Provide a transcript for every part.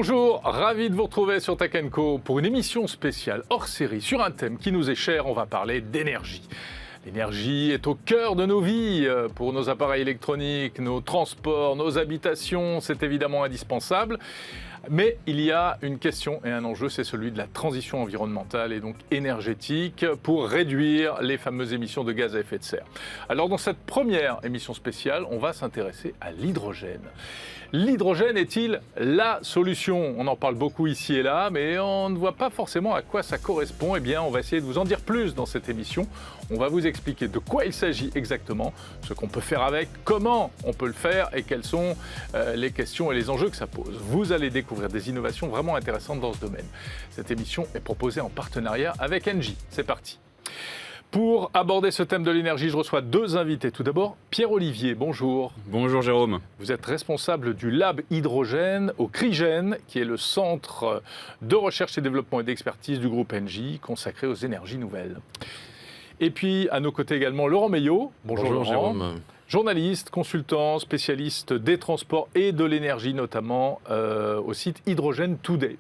Bonjour, ravi de vous retrouver sur Tech & Co pour une émission spéciale hors série sur un thème qui nous est cher. On va parler d'énergie. L'énergie est au cœur de nos vies, pour nos appareils électroniques, nos transports, nos habitations, c'est évidemment indispensable. Mais il y a une question et un enjeu, c'est celui de la transition environnementale et donc énergétique pour réduire les fameuses émissions de gaz à effet de serre. Alors dans cette première émission spéciale, on va s'intéresser à l'hydrogène. L'hydrogène est-il la solution ? On en parle beaucoup ici et là, mais on ne voit pas forcément à quoi ça correspond. Eh bien, on va essayer de vous en dire plus dans cette émission. On va vous expliquer de quoi il s'agit exactement, ce qu'on peut faire avec, comment on peut le faire et quelles sont les questions et les enjeux que ça pose. Vous allez découvrir des innovations vraiment intéressantes dans ce domaine. Cette émission est proposée en partenariat avec Engie. C'est parti. Pour aborder ce thème de l'énergie, je reçois deux invités. Tout d'abord, Pierre-Olivier, bonjour. Bonjour Jérôme. Vous êtes responsable du Lab Hydrogène au CRIGEN, qui est le centre de recherche et développement et d'expertise du groupe Engie, consacré aux énergies nouvelles. Et puis, à nos côtés également, Laurent Meillot. Bonjour Laurent. Jérôme. Journaliste, consultant, spécialiste des transports et de l'énergie, notamment au site Hydrogène Today.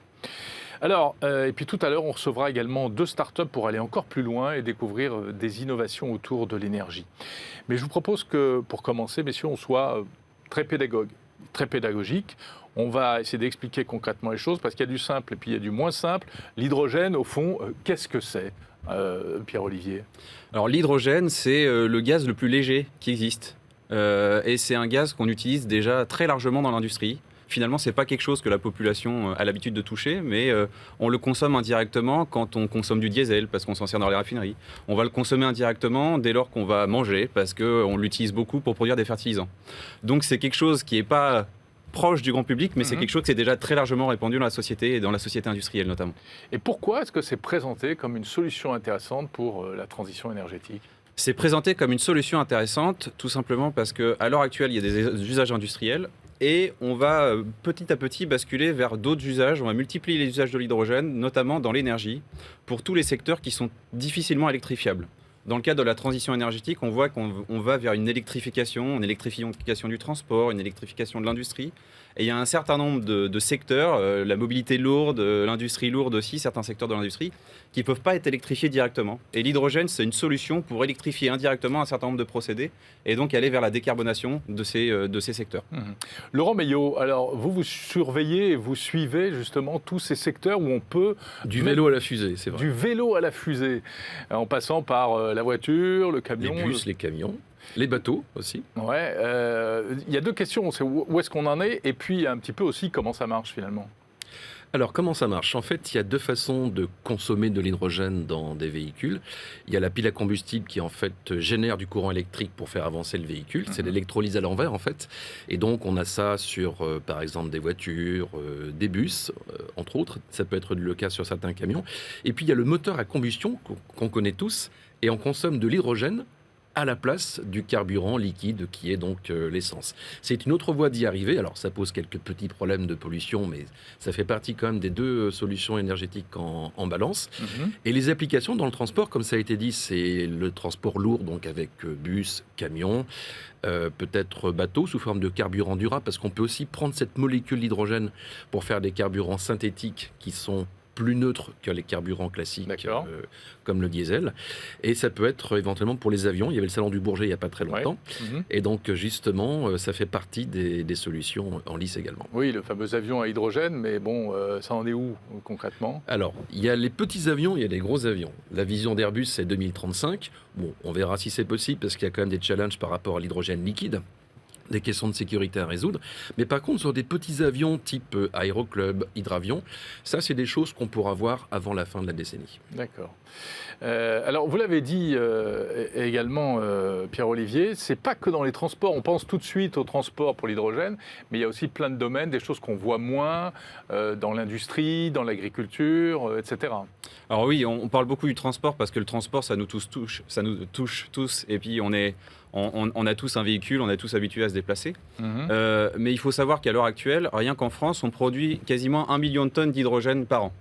Alors, et puis tout à l'heure, on recevra également deux startups pour aller encore plus loin et découvrir des innovations autour de l'énergie. Mais je vous propose que, pour commencer, messieurs, on soit très pédagogique. On va essayer d'expliquer concrètement les choses parce qu'il y a du simple et puis il y a du moins simple. L'hydrogène, au fond, qu'est-ce que c'est, Pierre-Olivier ? Alors l'hydrogène, c'est le gaz le plus léger qui existe. Et c'est un gaz qu'on utilise déjà très largement dans l'industrie. Finalement, ce n'est pas quelque chose que la population a l'habitude de toucher, mais on le consomme indirectement quand on consomme du diesel, parce qu'on s'en sert dans les raffineries. On va le consommer indirectement dès lors qu'on va manger, parce qu'on l'utilise beaucoup pour produire des fertilisants. Donc c'est quelque chose qui n'est pas proche du grand public, mais c'est quelque chose qui est déjà très largement répandu dans la société et dans la société industrielle notamment. Et pourquoi est-ce que c'est présenté comme une solution intéressante pour la transition énergétique ? C'est présenté comme une solution intéressante, tout simplement parce qu'à l'heure actuelle, il y a des usages industriels et on va petit à petit basculer vers d'autres usages. On va multiplier les usages de l'hydrogène, notamment dans l'énergie, pour tous les secteurs qui sont difficilement électrifiables. Dans le cadre de la transition énergétique, on voit qu'on va vers une électrification du transport, une électrification de l'industrie. Et il y a un certain nombre de secteurs, la mobilité lourde, l'industrie lourde aussi, certains secteurs de l'industrie, qui ne peuvent pas être électrifiés directement. Et l'hydrogène, c'est une solution pour électrifier indirectement un certain nombre de procédés et donc aller vers la décarbonation de ces secteurs. Laurent Meillot, alors vous surveillez et vous suivez justement tous ces secteurs où on peut... Du vélo à la fusée, c'est vrai. Du vélo à la fusée, en passant par la voiture, le camion... Les bus, les camions, les bateaux aussi. Ouais, il y a deux questions, c'est où est-ce qu'on en est et puis un petit peu aussi comment ça marche finalement. Alors, comment ça marche ? En fait, il y a deux façons de consommer de l'hydrogène dans des véhicules. Il y a la pile à combustible qui, en fait, génère du courant électrique pour faire avancer le véhicule. C'est l'électrolyse à l'envers, en fait. Et donc, on a ça sur, par exemple, des voitures, des bus, entre autres. Ça peut être le cas sur certains camions. Et puis, il y a le moteur à combustion qu'on connaît tous. Et on consomme de l'hydrogène à la place du carburant liquide qui est donc l'essence. C'est une autre voie d'y arriver. Alors ça pose quelques petits problèmes de pollution, mais ça fait partie quand même des deux solutions énergétiques en balance. Et les applications dans le transport, comme ça a été dit, c'est le transport lourd, donc avec bus, camion, peut-être bateau sous forme de carburant durable, parce qu'on peut aussi prendre cette molécule d'hydrogène pour faire des carburants synthétiques qui sont plus neutre que les carburants classiques comme le diesel. Et ça peut être éventuellement pour les avions. Il y avait le salon du Bourget il n'y a pas très longtemps. Et donc justement, ça fait partie des solutions en lice également. Oui, le fameux avion à hydrogène, mais bon, ça en est où concrètement ? Alors, il y a les petits avions, il y a les gros avions. La vision d'Airbus, c'est 2035. Bon, on verra si c'est possible parce qu'il y a quand même des challenges par rapport à l'hydrogène liquide. Des questions de sécurité à résoudre. Mais par contre, sur des petits avions type Aéroclub, Hydravion, ça, c'est des choses qu'on pourra voir avant la fin de la décennie. D'accord. Alors, vous l'avez dit également, Pierre-Olivier, c'est pas que dans les transports. On pense tout de suite au transport pour l'hydrogène, mais il y a aussi plein de domaines, des choses qu'on voit moins dans l'industrie, dans l'agriculture, etc. Alors oui, on parle beaucoup du transport parce que le transport, ça nous touche tous. Et puis, on a tous un véhicule, on est tous habitués à se déplacer. Mais il faut savoir qu'à l'heure actuelle, rien qu'en France, on produit quasiment 1 million de tonnes d'hydrogène par an.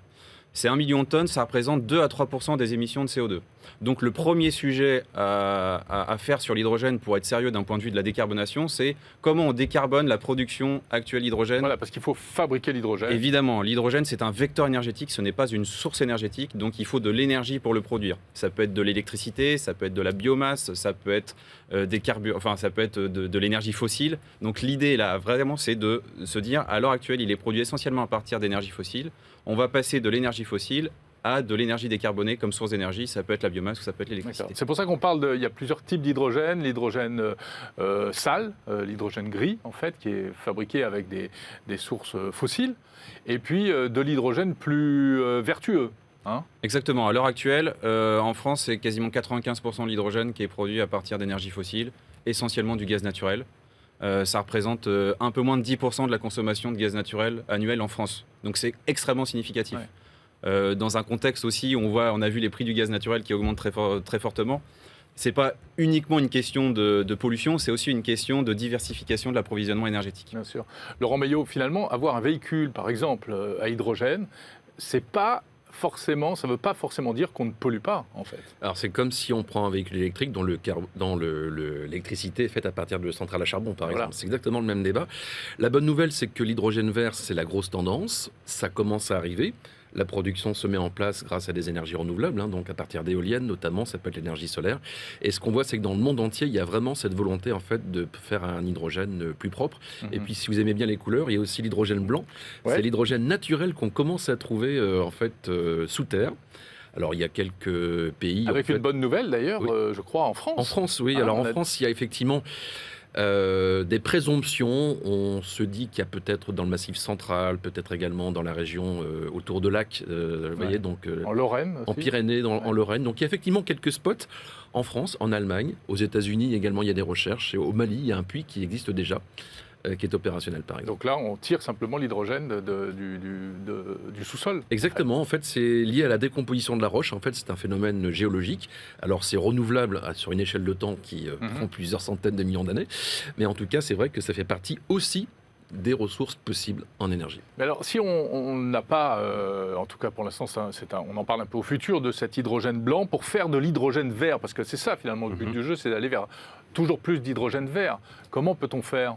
C'est 1 million de tonnes, ça représente 2 à 3% des émissions de CO2. Donc le premier sujet à faire sur l'hydrogène pour être sérieux d'un point de vue de la décarbonation, c'est comment on décarbone la production actuelle d'hydrogène. Voilà, parce qu'il faut fabriquer l'hydrogène. Évidemment, l'hydrogène c'est un vecteur énergétique, ce n'est pas une source énergétique, donc il faut de l'énergie pour le produire. Ça peut être de l'électricité, ça peut être de la biomasse, ça peut être ça peut être de l'énergie fossile. Donc l'idée là vraiment c'est de se dire à l'heure actuelle il est produit essentiellement à partir d'énergie fossile. On va passer de l'énergie fossile à de l'énergie décarbonée comme source d'énergie, ça peut être la biomasse ou ça peut être l'électricité. C'est pour ça qu'on parle il y a plusieurs types d'hydrogène, l'hydrogène sale, l'hydrogène gris en fait, qui est fabriqué avec des sources fossiles, et puis de l'hydrogène plus vertueux. Hein. Exactement, à l'heure actuelle, en France, c'est quasiment 95% de l'hydrogène qui est produit à partir d'énergie fossile, essentiellement du gaz naturel. Ça représente un peu moins de 10% de la consommation de gaz naturel annuel en France. Donc c'est extrêmement significatif. Ouais. Dans un contexte aussi où on a vu les prix du gaz naturel qui augmentent très fortement. Ce n'est pas uniquement une question de pollution, c'est aussi une question de diversification de l'approvisionnement énergétique. Bien sûr. Laurent Meillot, finalement, avoir un véhicule, par exemple, à hydrogène, ça ne veut pas forcément dire qu'on ne pollue pas, en fait. Alors, c'est comme si on prend un véhicule électrique dont l'électricité est faite à partir de centrales à charbon, par exemple. C'est exactement le même débat. La bonne nouvelle, c'est que l'hydrogène vert, c'est la grosse tendance. Ça commence à arriver. La production se met en place grâce à des énergies renouvelables, donc à partir d'éoliennes notamment, ça peut être l'énergie solaire. Et ce qu'on voit, c'est que dans le monde entier, il y a vraiment cette volonté en fait de faire un hydrogène plus propre. Et puis, si vous aimez bien les couleurs, il y a aussi l'hydrogène blanc. Ouais. C'est l'hydrogène naturel qu'on commence à trouver sous terre. Alors, il y a quelques pays... Avec une bonne nouvelle d'ailleurs, oui. Je crois, en France. En France, oui. Alors, en France, il y a effectivement... des présomptions, on se dit qu'il y a peut-être dans le Massif central, peut-être également dans la région autour de lacs, vous voyez, donc en Lorraine, en Pyrénées, en Lorraine. Donc il y a effectivement quelques spots en France, en Allemagne, aux États-Unis également. Il y a des recherches. Et au Mali, il y a un puits qui existe déjà, qui est opérationnel par exemple. Donc là, on tire simplement l'hydrogène du sous-sol. Exactement. En fait, c'est lié à la décomposition de la roche. En fait, c'est un phénomène géologique. Alors, c'est renouvelable sur une échelle de temps qui prend plusieurs centaines de millions d'années. Mais en tout cas, c'est vrai que ça fait partie aussi des ressources possibles en énergie. Mais alors, si on n'a pas, en tout cas pour l'instant, on en parle un peu au futur, de cet hydrogène blanc pour faire de l'hydrogène vert, parce que c'est ça finalement le but du jeu, c'est d'aller vers toujours plus d'hydrogène vert. Comment peut-on faire ?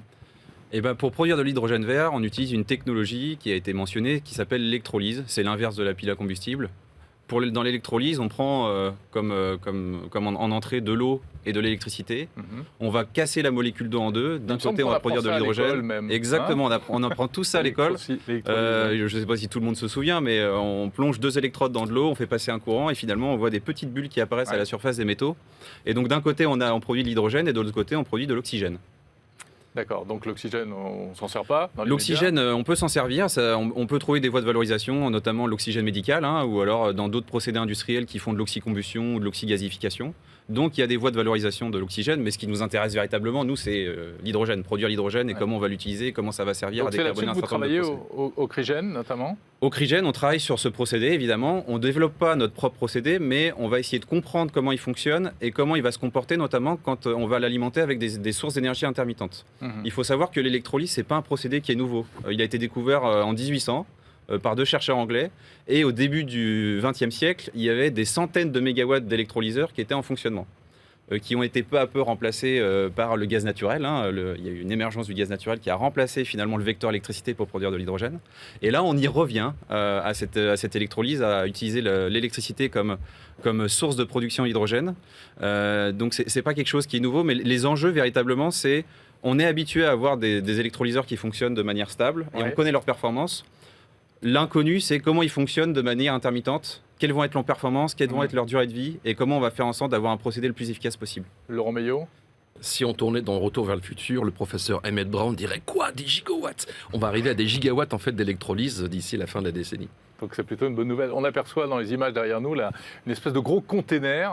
Eh ben, pour produire de l'hydrogène vert, on utilise une technologie qui a été mentionnée qui s'appelle l'électrolyse. C'est l'inverse de la pile à combustible. Dans l'électrolyse, on prend comme en entrée de l'eau et de l'électricité. On va casser la molécule d'eau en deux. D'un côté, on va produire de l'hydrogène. Exactement, on apprend tout ça à l'école. Je ne sais pas si tout le monde se souvient, mais on plonge 2 électrodes dans de l'eau, on fait passer un courant et finalement, on voit des petites bulles qui apparaissent à la surface des métaux. Et donc, d'un côté, on produit de l'hydrogène et de l'autre côté, on produit de l'oxygène. D'accord, donc l'oxygène, on ne s'en sert pas dans les L'oxygène, médias. on peut s'en servir, on peut trouver des voies de valorisation, notamment l'oxygène médical, ou alors dans d'autres procédés industriels qui font de l'oxycombustion ou de l'oxygasification. Donc il y a des voies de valorisation de l'oxygène, mais ce qui nous intéresse véritablement, nous, c'est l'hydrogène, produire l'hydrogène et comment on va l'utiliser, comment ça va servir à décarboner un certain nombre de procédés. Vous travaillez au Crygène notamment ? Au Crygène, on travaille sur ce procédé, évidemment. On ne développe pas notre propre procédé, mais on va essayer de comprendre comment il fonctionne et comment il va se comporter, notamment quand on va l'alimenter avec des sources d'énergie intermittentes. Il faut savoir que l'électrolyse, ce n'est pas un procédé qui est nouveau. Il a été découvert en 1800 par 2 chercheurs anglais. Et au début du XXe siècle, il y avait des centaines de mégawatts d'électrolyseurs qui étaient en fonctionnement, qui ont été peu à peu remplacés par le gaz naturel. Il y a eu une émergence du gaz naturel qui a remplacé finalement le vecteur électricité pour produire de l'hydrogène. Et là, on y revient à cette électrolyse, à utiliser l'électricité comme source de production d'hydrogène. Donc, ce n'est pas quelque chose qui est nouveau, mais les enjeux, véritablement, c'est on est habitué à avoir des électrolyseurs qui fonctionnent de manière stable et on connaît leur performance. L'inconnu, c'est comment ils fonctionnent de manière intermittente, quelles vont être leurs performances, quelles vont être leur durée de vie et comment on va faire en sorte d'avoir un procédé le plus efficace possible. Laurent Meillot ? Si on tournait dans Retour vers le futur, le professeur Emmett Brown dirait quoi ? 10 gigawatts ? On va arriver à des gigawatts en fait, d'électrolyse d'ici la fin de la décennie. Donc c'est plutôt une bonne nouvelle. On aperçoit dans les images derrière nous là, une espèce de gros container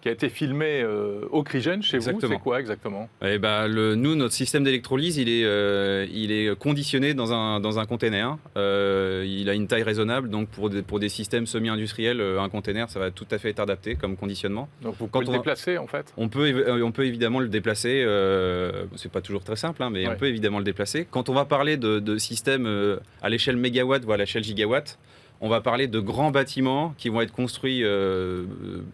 qui a été filmé au Crygène chez vous. C'est quoi exactement ? Nous, notre système d'électrolyse, il est conditionné dans un container. Il a une taille raisonnable, donc pour des systèmes semi-industriels, un container, ça va tout à fait être adapté comme conditionnement. Donc vous pouvez le déplacer en fait ? On peut évidemment le déplacer. C'est pas toujours très simple, mais on peut évidemment le déplacer. Quand on va parler de systèmes à l'échelle mégawatt, voire à l'échelle gigawatt, On va parler de grands bâtiments qui vont être construits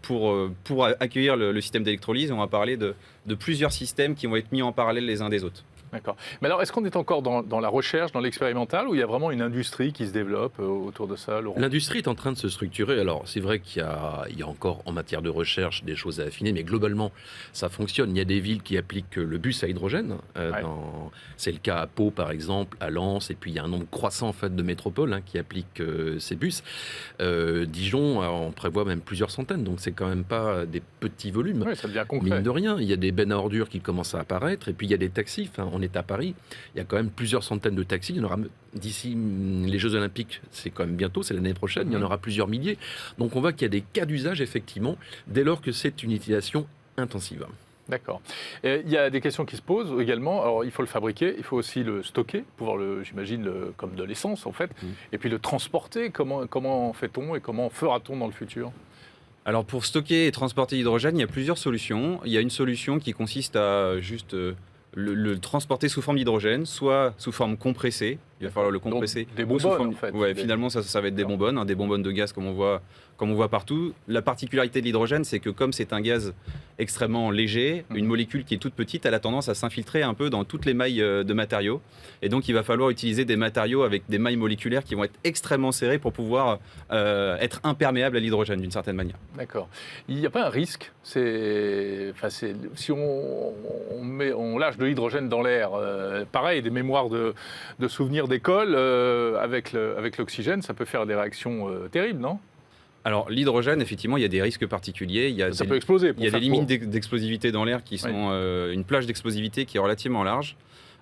pour accueillir le système d'électrolyse. On va parler de plusieurs systèmes qui vont être mis en parallèle les uns des autres. D'accord. Mais alors, est-ce qu'on est encore dans la recherche, dans l'expérimental, ou il y a vraiment une industrie qui se développe autour de ça, Laurent? L'industrie est en train de se structurer. Alors, c'est vrai qu'il y a encore en matière de recherche des choses à affiner, mais globalement, ça fonctionne. Il y a des villes qui appliquent le bus à hydrogène. C'est le cas à Pau, par exemple, à Lens, et puis il y a un nombre croissant en fait, de métropoles qui appliquent ces bus. Dijon, on prévoit même plusieurs centaines, donc c'est quand même pas des petits volumes. Oui, ça devient concret. Mine de rien, il y a des bennes à ordures qui commencent à apparaître, et puis il y a des taxis. Enfin, on est à Paris, il y a quand même plusieurs centaines de taxis. Il y en aura d'ici les Jeux Olympiques, c'est quand même bientôt, c'est l'année prochaine, il y en aura plusieurs milliers. Donc on voit qu'il y a des cas d'usage, effectivement, dès lors que c'est une utilisation intensive. D'accord. Il y a des questions qui se posent également. Alors, il faut le fabriquer, il faut aussi le stocker, pouvoir j'imagine, comme de l'essence, en fait. Et puis le transporter, comment fait-on et comment fera-t-on dans le futur? Alors, pour stocker et transporter l'hydrogène, il y a plusieurs solutions. Il y a une solution qui consiste à juste le transporter sous forme d'hydrogène, soit sous forme compressée. Il va falloir le compresser. Donc, des bonbonnes, en fait. Ouais, finalement, ça va être des bonbonnes, des bonbonnes de gaz comme on voit partout. La particularité de l'hydrogène, c'est que comme c'est un gaz extrêmement léger, une molécule qui est toute petite, elle a tendance à s'infiltrer un peu dans toutes les mailles de matériaux. Et donc, il va falloir utiliser des matériaux avec des mailles moléculaires qui vont être extrêmement serrées pour pouvoir être imperméables à l'hydrogène d'une certaine manière. D'accord. Il n'y a pas un risque si on lâche de l'hydrogène dans l'air, pareil, des mémoires de souvenirs d'école, avec l'oxygène, ça peut faire des réactions terribles, non? Alors, l'hydrogène, effectivement, il y a des risques particuliers. Ça peut exploser. Il y a des limites d'explosivité dans l'air qui sont une plage d'explosivité qui est relativement large.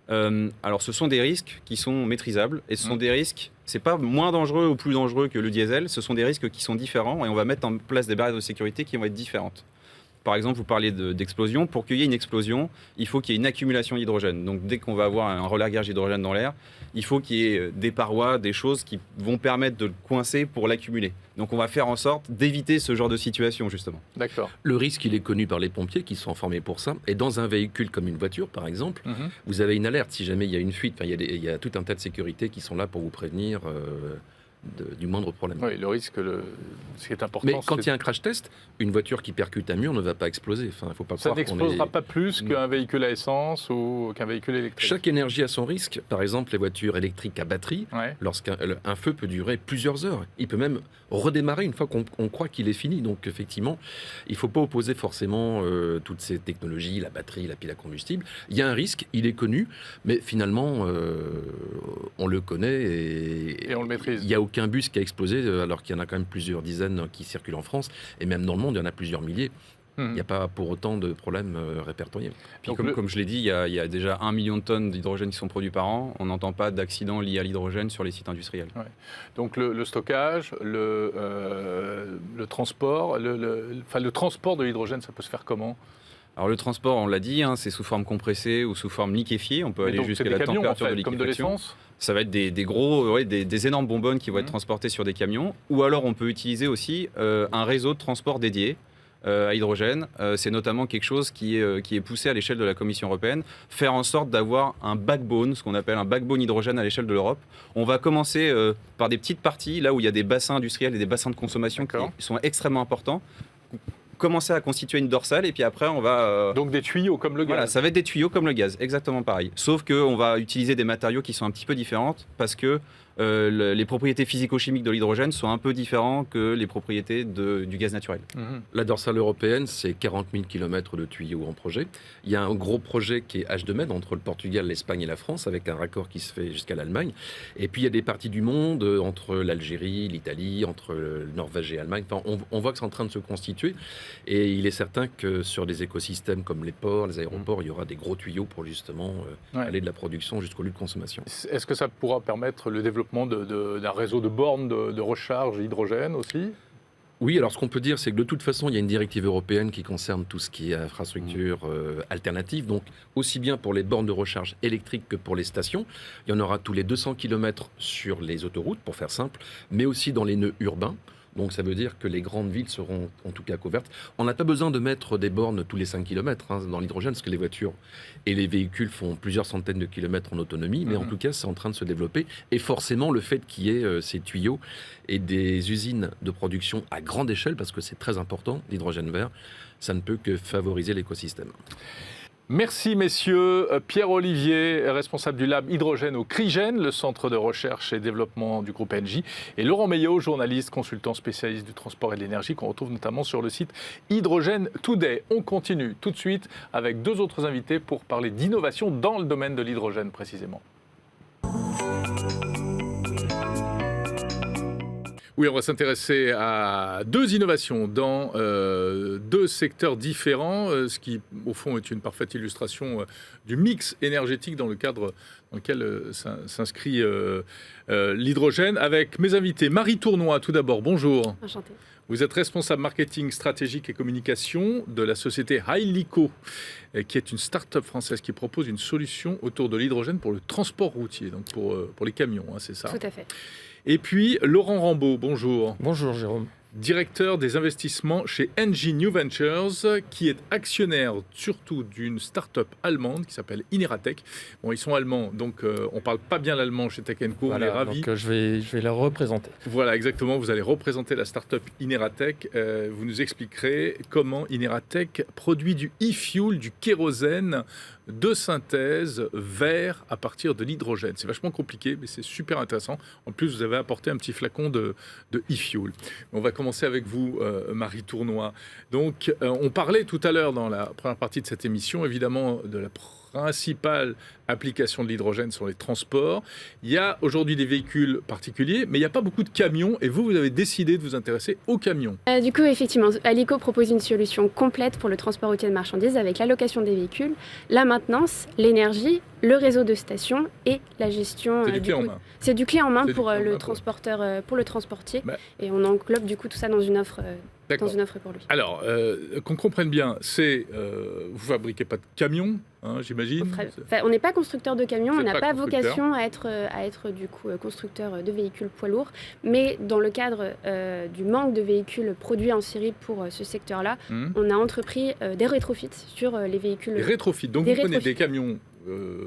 Alors, ce sont des risques qui sont maîtrisables et ce sont des risques, c'est pas moins dangereux ou plus dangereux que le diesel, ce sont des risques qui sont différents et on va mettre en place des barrières de sécurité qui vont être différentes. Par exemple, vous parlez d'explosion. Pour qu'il y ait une explosion, il faut qu'il y ait une accumulation d'hydrogène. Donc, dès qu'on va avoir un relargage d'hydrogène dans l'air, il faut qu'il y ait des parois, des choses qui vont permettre de le coincer pour l'accumuler. Donc, on va faire en sorte d'éviter ce genre de situation, justement. D'accord. Le risque, il est connu par les pompiers qui sont formés pour ça. Et dans un véhicule comme une voiture, par exemple, vous avez une alerte si jamais il y a une fuite. Enfin, il y a tout un tas de sécurités qui sont là pour vous prévenir du moindre problème. Oui, le risque, ce qui est important. Mais quand il y a un crash test, une voiture qui percute un mur ne va pas exploser. Enfin, faut pas ça n'explosera pas plus Non. qu'un véhicule à essence ou qu'un véhicule électrique. Chaque énergie a son risque. Par exemple, les voitures électriques à batterie, lorsqu'un feu peut durer plusieurs heures. Il peut même redémarrer une fois qu'on croit qu'il est fini. Donc, effectivement, il ne faut pas opposer forcément toutes ces technologies, la batterie, la pile à combustible. Il y a un risque, il est connu, mais finalement, on le connaît et on le maîtrise. Il n'y a aucun bus qui a explosé, alors qu'il y en a quand même plusieurs dizaines qui circulent en France. Et même dans le monde, il y en a plusieurs milliers. Il n'y a pas pour autant de problèmes répertoriés. Puis comme je l'ai dit, il y a déjà 1 million de tonnes d'hydrogène qui sont produits par an. On n'entend pas d'accidents liés à l'hydrogène sur les sites industriels. Ouais. Donc le stockage, le transport, le transport de l'hydrogène, ça peut se faire comment? Alors le transport, on l'a dit, c'est sous forme compressée ou sous forme liquéfiée. On peut aller jusqu'à la température de liquéfaction. Comme de l'essence? Ça va être des énormes bonbonnes qui vont être transportées sur des camions. Ou alors on peut utiliser aussi un réseau de transport dédié à hydrogène. C'est notamment quelque chose qui est poussé à l'échelle de la Commission européenne. Faire en sorte d'avoir un backbone, ce qu'on appelle un backbone hydrogène à l'échelle de l'Europe. On va commencer par des petites parties, là où il y a des bassins industriels et des bassins de consommation qui sont extrêmement importants. Commencer à constituer une dorsale et puis après on va... Donc des tuyaux comme le gaz. Voilà, ça va être des tuyaux comme le gaz, exactement pareil. Sauf qu'on va utiliser des matériaux qui sont un petit peu différents parce que les propriétés physico-chimiques de l'hydrogène sont un peu différentes que les propriétés du gaz naturel. La dorsale européenne, c'est 40 000 km de tuyaux en projet. Il y a un gros projet qui est H2Med entre le Portugal, l'Espagne et la France, avec un raccord qui se fait jusqu'à l'Allemagne. Et puis il y a des parties du monde, entre l'Algérie, l'Italie, entre le Norvège et l'Allemagne. Enfin, on voit que c'est en train de se constituer. Et il est certain que sur des écosystèmes comme les ports, les aéroports, il y aura des gros tuyaux pour justement aller de la production jusqu'au lieu de consommation. Est-ce que ça pourra permettre le développement d'un réseau de bornes de recharge hydrogène aussi? Oui, alors ce qu'on peut dire, c'est que de toute façon, il y a une directive européenne qui concerne tout ce qui est infrastructure alternative. Donc, aussi bien pour les bornes de recharge électriques que pour les stations. Il y en aura tous les 200 km sur les autoroutes, pour faire simple, mais aussi dans les nœuds urbains. Donc ça veut dire que les grandes villes seront en tout cas couvertes. On n'a pas besoin de mettre des bornes tous les 5 km dans l'hydrogène, parce que les voitures et les véhicules font plusieurs centaines de kilomètres en autonomie, mais en tout cas c'est en train de se développer. Et forcément le fait qu'il y ait ces tuyaux et des usines de production à grande échelle, parce que c'est très important, l'hydrogène vert, ça ne peut que favoriser l'écosystème. Merci messieurs. Pierre Olivier, responsable du lab hydrogène au CRIGEN, le centre de recherche et développement du groupe ENGIE, et Laurent Meillot, journaliste, consultant spécialiste du transport et de l'énergie, qu'on retrouve notamment sur le site Hydrogène Today. On continue tout de suite avec 2 autres invités pour parler d'innovation dans le domaine de l'hydrogène précisément. Oui, on va s'intéresser à 2 innovations dans 2 secteurs différents, ce qui, au fond, est une parfaite illustration du mix énergétique dans le cadre dans lequel s'inscrit l'hydrogène. Avec mes invités, Marie Tournois, tout d'abord, bonjour. Enchantée. Vous êtes responsable marketing stratégique et communication de la société Hylico, qui est une start-up française qui propose une solution autour de l'hydrogène pour le transport routier, donc pour les camions, hein, c'est ça? Tout à fait. Et puis, Laurent Rambaud, bonjour. Bonjour Jérôme. Directeur des investissements chez ENGIE New Ventures, qui est actionnaire surtout d'une start-up allemande qui s'appelle Ineratech. Bon, ils sont allemands, donc on ne parle pas bien l'allemand chez Tech & Co, Voilà, on est ravis. donc je vais la représenter. Voilà, exactement, vous allez représenter la start-up Ineratech. Vous nous expliquerez comment Ineratech produit du e-fuel, du kérosène de synthèse vert à partir de l'hydrogène. C'est vachement compliqué, mais c'est super intéressant. En plus, vous avez apporté un petit flacon de e-fuel. On va commencer avec vous, Marie Tournois. Donc, on parlait tout à l'heure dans la première partie de cette émission, évidemment, de la principale application de l'hydrogène sur les transports. Il y a aujourd'hui des véhicules particuliers, mais il n'y a pas beaucoup de camions. Et vous avez décidé de vous intéresser aux camions. Du coup, effectivement, Hylico propose une solution complète pour le transport routier de marchandises avec l'allocation des véhicules, la maintenance, l'énergie, le réseau de stations et la gestion. C'est du clé en main. C'est du clé en main C'est pour du clé en le main, transporteur, pour le transportier. Bah. Et on englobe du coup tout ça dans une offre. D'accord. Dans une offre pour lui. Alors, qu'on comprenne bien, c'est vous fabriquez pas de camions, hein, j'imagine. Enfin, on n'est pas constructeur de camions, Vous on êtes n'a pas pas constructeur. vocation à être du coup constructeur de véhicules poids lourds, mais dans le cadre du manque de véhicules produits en série pour ce secteur-là, on a entrepris des rétrofits sur les véhicules. Des rétrofits. Donc Des vous prenez rétrofits. des camions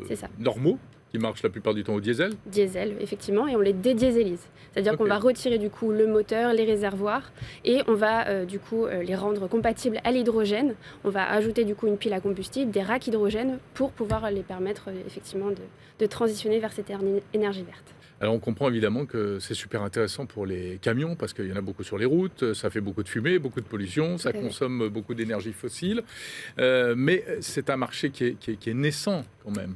C'est ça. normaux qui marchent la plupart du temps au diesel. Diesel, effectivement, et on les dédiésélise. C'est-à-dire Ok. qu'on va retirer du coup le moteur, les réservoirs, et on va du coup les rendre compatibles à l'hydrogène. On va ajouter du coup une pile à combustible, des racks hydrogène pour pouvoir les permettre effectivement de transitionner vers cette énergie verte. Alors on comprend évidemment que c'est super intéressant pour les camions parce qu'il y en a beaucoup sur les routes, ça fait beaucoup de fumée, beaucoup de pollution, ça Tout à fait. consomme beaucoup d'énergie fossile, mais c'est un marché qui est naissant quand même.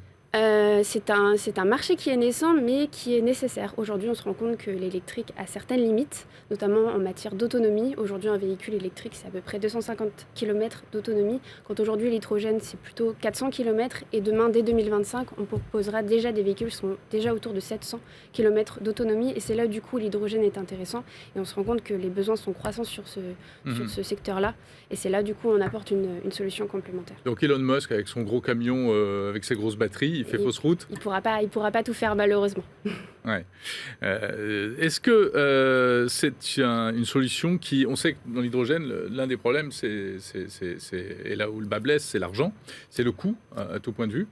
C'est un marché qui est naissant, mais qui est nécessaire. Aujourd'hui, on se rend compte que l'électrique a certaines limites, notamment en matière d'autonomie. Aujourd'hui, un véhicule électrique, c'est à peu près 250 km d'autonomie, quand aujourd'hui, l'hydrogène, c'est plutôt 400 km. Et demain, dès 2025, on proposera déjà des véhicules qui sont déjà autour de 700 km d'autonomie. Et c'est là, du coup, l'hydrogène est intéressant. Et on se rend compte que les besoins sont croissants sur ce secteur-là. Et c'est là, du coup, on apporte une solution complémentaire. Donc Elon Musk avec son gros camion, avec ses grosses batteries, il fait fausse route. Il pourra pas tout faire, malheureusement. Ouais. Est-ce que c'est une solution qui... On sait que dans l'hydrogène, l'un des problèmes, et là où le bas blesse, c'est l'argent, c'est le coût, à tout point de vue.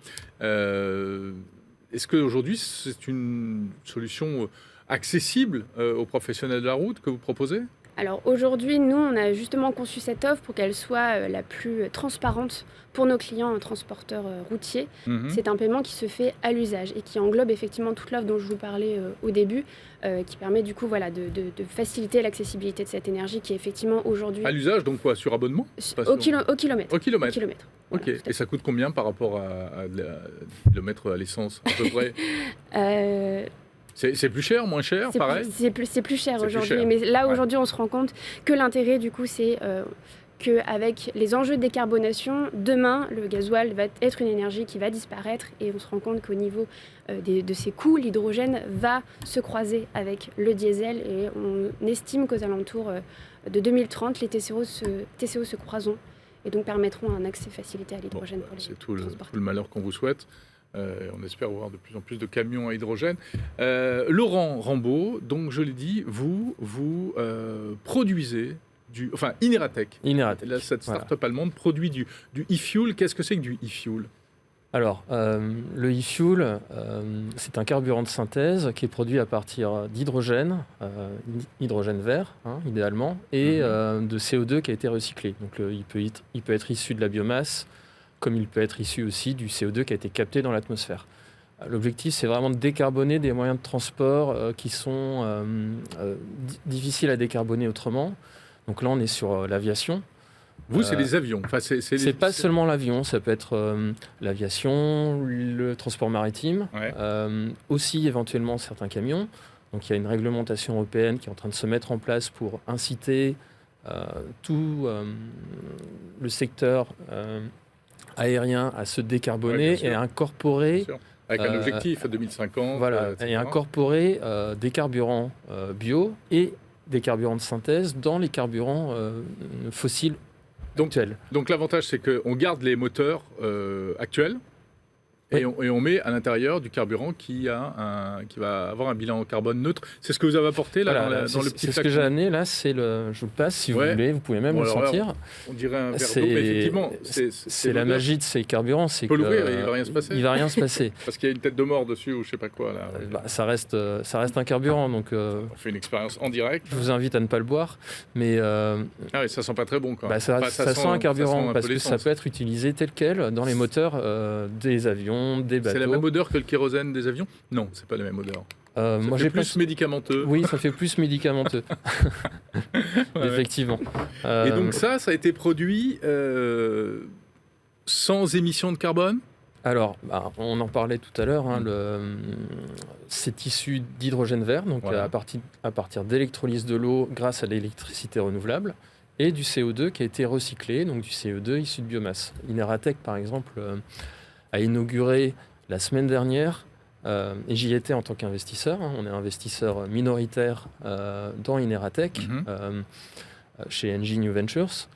Est-ce qu'aujourd'hui, c'est une solution accessible aux professionnels de la route que vous proposez ? Alors aujourd'hui, nous, on a justement conçu cette offre pour qu'elle soit la plus transparente pour nos clients transporteurs routiers. C'est un paiement qui se fait à l'usage et qui englobe effectivement toute l'offre dont je vous parlais au début, qui permet du coup de faciliter l'accessibilité de cette énergie qui est effectivement aujourd'hui... À l'usage, donc quoi, sur abonnement ? Au kilomètre. Au kilomètre. Au kilomètre. Ok, Voilà, et ça coûte combien par rapport à kilomètre à l'essence, à peu près ? C'est plus cher, moins cher, pareil ? C'est plus cher C'est plus cher. aujourd'hui. Mais là, Ouais. aujourd'hui, on se rend compte que l'intérêt, du coup, c'est qu'avec les enjeux de décarbonation, demain, le gasoil va être une énergie qui va disparaître. Et on se rend compte qu'au niveau de ses coûts, l'hydrogène va se croiser avec le diesel. Et on estime qu'aux alentours de 2030, les TCO se croiseront et donc permettront un accès facilité à l'hydrogène pour les C'est tout transporteurs. le malheur qu'on vous souhaite. On espère voir de plus en plus de camions à hydrogène. Laurent Rambaud, donc je l'ai dit, vous produisez Ineratech. Ineratech. Là, cette start-up allemande produit du e-fuel. Qu'est-ce que c'est que du e-fuel ? Alors, le e-fuel, c'est un carburant de synthèse qui est produit à partir d'hydrogène, hydrogène vert, idéalement, et de CO2 qui a été recyclé. Donc, il peut être issu de la biomasse, comme il peut être issu aussi du CO2 qui a été capté dans l'atmosphère. L'objectif, c'est vraiment de décarboner des moyens de transport qui sont difficiles à décarboner autrement. Donc là, on est sur l'aviation. Vous, c'est les avions. C'est pas seulement l'avion, ça peut être l'aviation, le transport maritime, aussi éventuellement certains camions. Donc il y a une réglementation européenne qui est en train de se mettre en place pour inciter tout le secteur aérien à se décarboner et à incorporer... Avec un objectif à 2050. Voilà, et incorporer des carburants bio et des carburants de synthèse dans les carburants fossiles. Donc l'avantage, c'est qu'on garde les moteurs actuels et on met à l'intérieur du carburant qui va avoir un bilan carbone neutre. C'est ce que vous avez apporté là, dans le petit sac. C'est ce que j'ai amené là, je vous le passe si vous voulez, vous pouvez même le sentir. Là, on dirait un verre d'eau, mais effectivement, c'est la magie de ces carburants. On peut l'ouvrir et il ne va rien se passer. Il ne va rien se passer. Parce qu'il y a une tête de mort dessus ou je ne sais pas quoi. Là. Ça reste un carburant. Donc, on fait une expérience en direct. Je vous invite à ne pas le boire. Mais, ah oui, ça ne sent pas très bon. Ça sent un carburant parce que ça peut être utilisé tel quel dans les moteurs des avions, des bateaux. C'est la même odeur que le kérosène des avions ? Non, c'est pas la même odeur. Moi, j'ai plus médicamenteux. Oui, ça fait plus médicamenteux. Effectivement. Et donc ça a été produit sans émission de carbone ? Alors, on en parlait tout à l'heure. C'est issu d'hydrogène vert, donc à partir d'électrolyse de l'eau grâce à l'électricité renouvelable, et du CO2 qui a été recyclé, donc du CO2 issu de biomasse. Ineratech, par exemple, a inauguré la semaine dernière, et j'y étais en tant qu'investisseur, on est investisseur minoritaire dans Ineratech, chez NG New Ventures.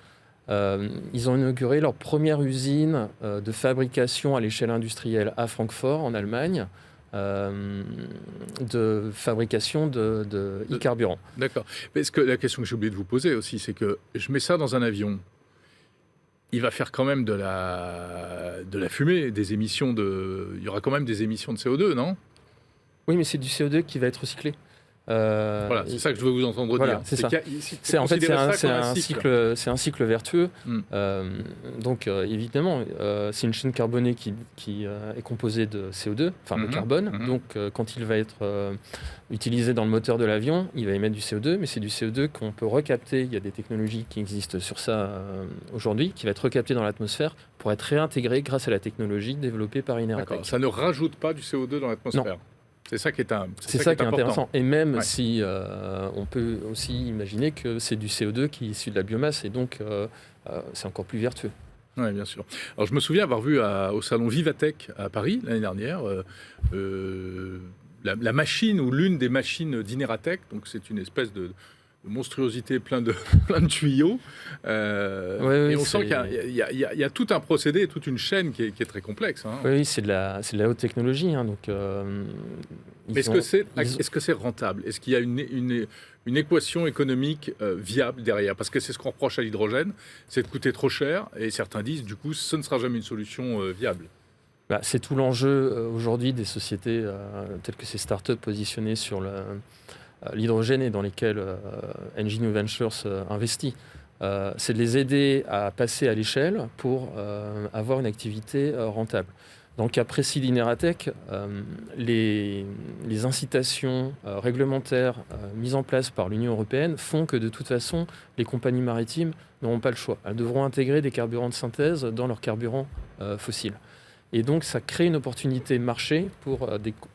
Ils ont inauguré leur première usine de fabrication à l'échelle industrielle à Francfort, en Allemagne, de fabrication de e-carburant. D'accord. Parce que la question que j'ai oublié de vous poser aussi, c'est que je mets ça dans un avion. Il va faire quand même de la fumée, des émissions il y aura quand même des émissions de CO2, non ? Oui, mais c'est du CO2 qui va être recyclé. Voilà, c'est ça que je veux vous entendre dire. C'est ça. C'est un cycle vertueux. Donc évidemment, c'est une chaîne carbonée qui est composée de CO2, enfin de carbone. Donc quand il va être utilisé dans le moteur de l'avion, il va émettre du CO2, mais c'est du CO2 qu'on peut recapter. Il y a des technologies qui existent sur ça aujourd'hui, qui va être recapté dans l'atmosphère pour être réintégré grâce à la technologie développée par Ineratech. Ça ne rajoute pas du CO2 dans l'atmosphère. Non. C'est ça qui est intéressant. Et même si on peut aussi imaginer que c'est du CO2 qui est issu de la biomasse, et donc c'est encore plus vertueux. Oui, bien sûr. Alors je me souviens avoir vu au salon Vivatech à Paris l'année dernière la machine ou l'une des machines d'Ineratech. Donc c'est une espèce de monstruosité plein de tuyaux. Et on sent qu'il y a tout un procédé, toute une chaîne qui est très complexe. Oui, c'est de la haute technologie. Donc, est-ce que c'est rentable ? Est-ce qu'il y a une équation économique viable derrière ? Parce que c'est ce qu'on reproche à l'hydrogène, c'est de coûter trop cher. Et certains disent, du coup, ce ne sera jamais une solution viable. C'est tout l'enjeu aujourd'hui des sociétés telles que ces startups positionnées sur l'hydrogène et dans lesquelles NG New Ventures investit. C'est de les aider à passer à l'échelle pour avoir une activité rentable. Dans le cas précis d'Ineratech, les incitations réglementaires mises en place par l'Union européenne font que de toute façon, les compagnies maritimes n'auront pas le choix. Elles devront intégrer des carburants de synthèse dans leurs carburants fossiles. Et donc, ça crée une opportunité de marché pour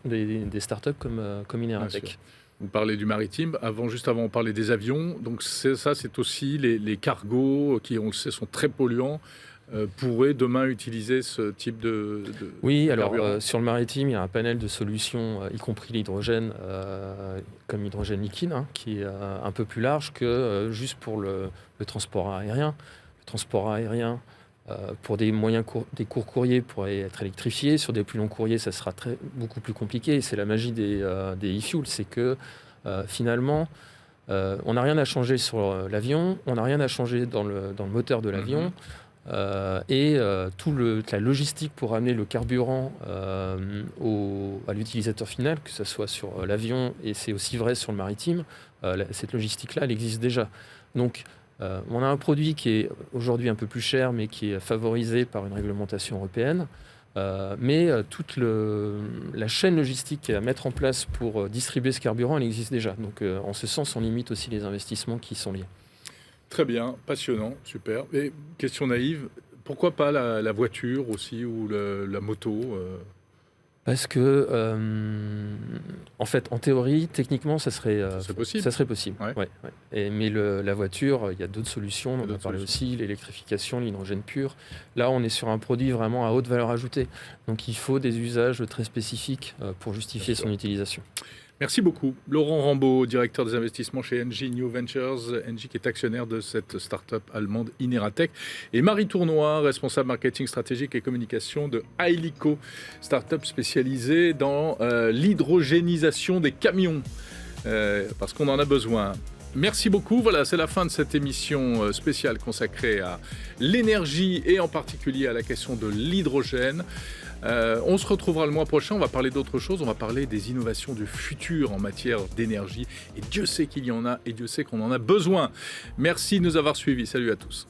des startups comme Ineratech. Vous parlez du maritime. Juste avant, on parlait des avions. Donc c'est aussi les cargos qui, on le sait, sont très polluants. Pourraient demain utiliser ce type de Oui, alors sur le maritime, il y a un panel de solutions, y compris l'hydrogène, comme hydrogène liquide, qui est un peu plus large que juste pour le transport aérien. Le transport aérien pour des des courts courriers pourraient être électrifiés. Sur des plus longs courriers, ça sera beaucoup plus compliqué. Et c'est la magie des e-fuels, c'est que finalement, on n'a rien à changer sur l'avion, on n'a rien à changer dans le moteur de l'avion. Toute la logistique pour amener le carburant à l'utilisateur final, que ce soit sur l'avion, et c'est aussi vrai sur le maritime, cette logistique-là, elle existe déjà. Donc, on a un produit qui est aujourd'hui un peu plus cher, mais qui est favorisé par une réglementation européenne. Toute la chaîne logistique à mettre en place pour distribuer ce carburant, elle existe déjà. Donc, en ce sens, on limite aussi les investissements qui sont liés. Très bien, passionnant, super. Et question naïve, pourquoi pas la voiture aussi ou la moto Parce que, en fait, en théorie, techniquement, ça serait possible. Ça serait possible. Ouais. Mais la voiture, il y a d'autres solutions. On en a parlé aussi, l'électrification, l'hydrogène pur. Là, on est sur un produit vraiment à haute valeur ajoutée. Donc, il faut des usages très spécifiques pour justifier son utilisation. Merci beaucoup. Laurent Rambaud, directeur des investissements chez Engie New Ventures, Engie qui est actionnaire de cette start-up allemande Ineratech, et Marie Tournois, responsable marketing stratégique et communication de Helico, start-up spécialisée dans l'hydrogénisation des camions, parce qu'on en a besoin. Merci beaucoup. Voilà, c'est la fin de cette émission spéciale consacrée à l'énergie et en particulier à la question de l'hydrogène. On se retrouvera le mois prochain, on va parler d'autre chose, on va parler des innovations du futur en matière d'énergie. Et Dieu sait qu'il y en a et Dieu sait qu'on en a besoin. Merci de nous avoir suivis. Salut à tous.